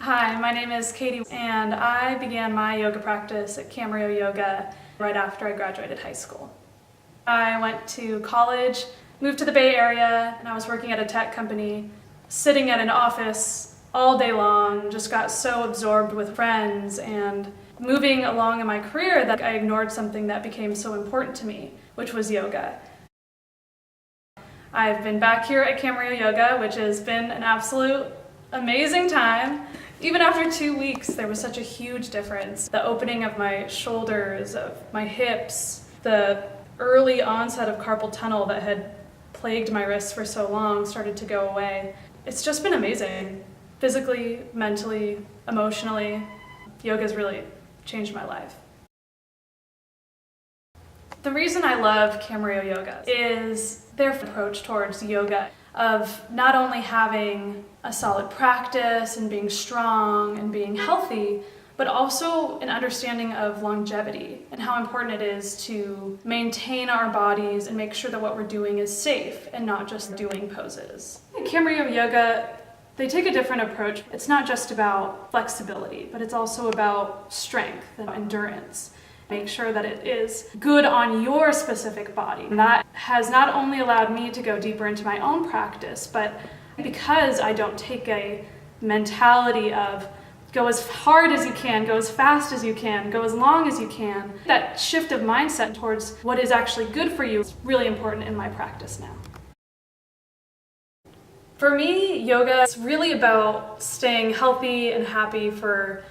Hi, my name is Katie, and I began my yoga practice at Camarillo Yoga right after I graduated high school. I went to college, moved to the Bay Area, and I was working at a tech company, sitting at an office all day long, just got so absorbed with friends and moving along in my career that I ignored something that became so important to me, which was yoga. I've been back here at Camarillo Yoga, which has been an absolute amazing time. Even after 2 weeks, there was such a huge difference. The opening of my shoulders, of my hips, the early onset of carpal tunnel that had plagued my wrists for so long started to go away. It's just been amazing. Physically, mentally, emotionally, yoga's really changed my life. The reason I love Camarillo Yoga is their approach towards yoga, of not only having a solid practice and being strong and being healthy, but also an understanding of longevity and how important it is to maintain our bodies and make sure that what we're doing is safe and not just doing poses. In Camarillo Yoga, they take a different approach. It's not just about flexibility, but it's also about strength and endurance. Make sure that it is good on your specific body. And that has not only allowed me to go deeper into my own practice, but because I don't take a mentality of go as hard as you can, go as fast as you can, go as long as you can, that shift of mindset towards what is actually good for you is really important in my practice now. For me, yoga is really about staying healthy and happy for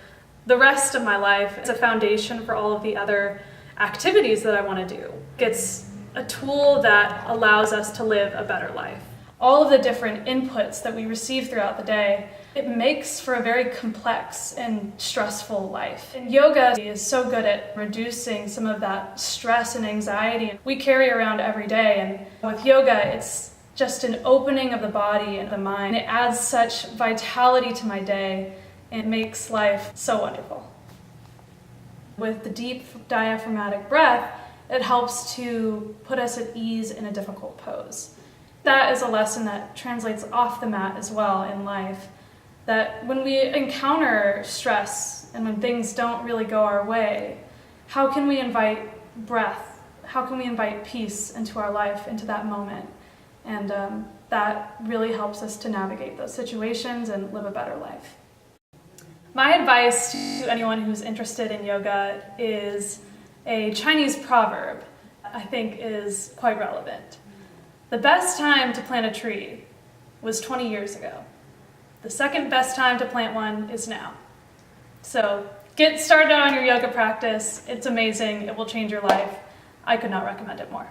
the rest of my life. It's a foundation for all of the other activities that I want to do. It's a tool that allows us to live a better life. All of the different inputs that we receive throughout the day, it makes for a very complex and stressful life. And yoga is so good at reducing some of that stress and anxiety we carry around every day. And with yoga, it's just an opening of the body and the mind. It adds such vitality to my day. It makes life so wonderful. With the deep diaphragmatic breath, it helps to put us at ease in a difficult pose. That is a lesson that translates off the mat as well in life, that when we encounter stress and when things don't really go our way, how can we invite breath? How can we invite peace into our life, into that moment? And that really helps us to navigate those situations and live a better life. My advice to anyone who's interested in yoga is a Chinese proverb I think is quite relevant. The best time to plant a tree was 20 years ago. The second best time to plant one is now. So get started on your yoga practice. It's amazing. It will change your life. I could not recommend it more.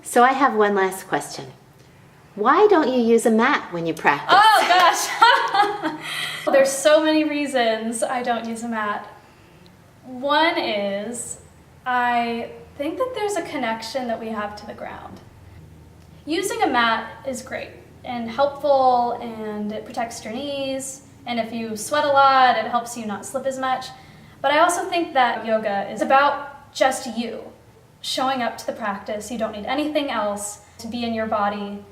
So I have one last question. Why don't you use a mat when you practice? Oh gosh! There's so many reasons I don't use a mat. One is I think that there's a connection that we have to the ground. Using a mat is great and helpful, and it protects your knees, and if you sweat a lot, it helps you not slip as much. But I also think that yoga is about just you showing up to the practice. You don't need anything else to be in your body,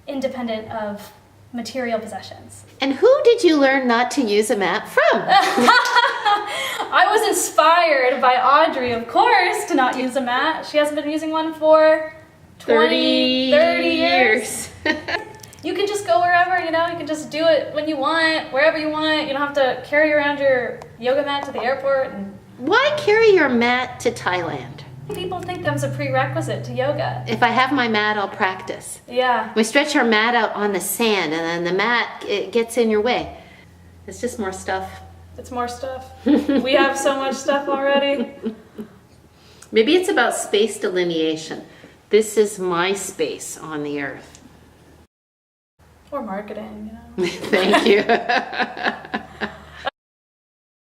independent of material possessions. And who did you learn not to use a mat from? I was inspired by Audrey, of course, to not use a mat. She hasn't been using one for 30 years. You can just go wherever, you can just do it when you want, wherever you want. You don't have to carry around your yoga mat to the airport. Why carry your mat to Thailand? People think that's a prerequisite to yoga. If I have my mat, I'll practice. Yeah. We stretch our mat out on the sand, and then the mat, it gets in your way. It's just more stuff. It's more stuff. We have so much stuff already. Maybe it's about space delineation. This is my space on the earth. Or marketing, Thank you.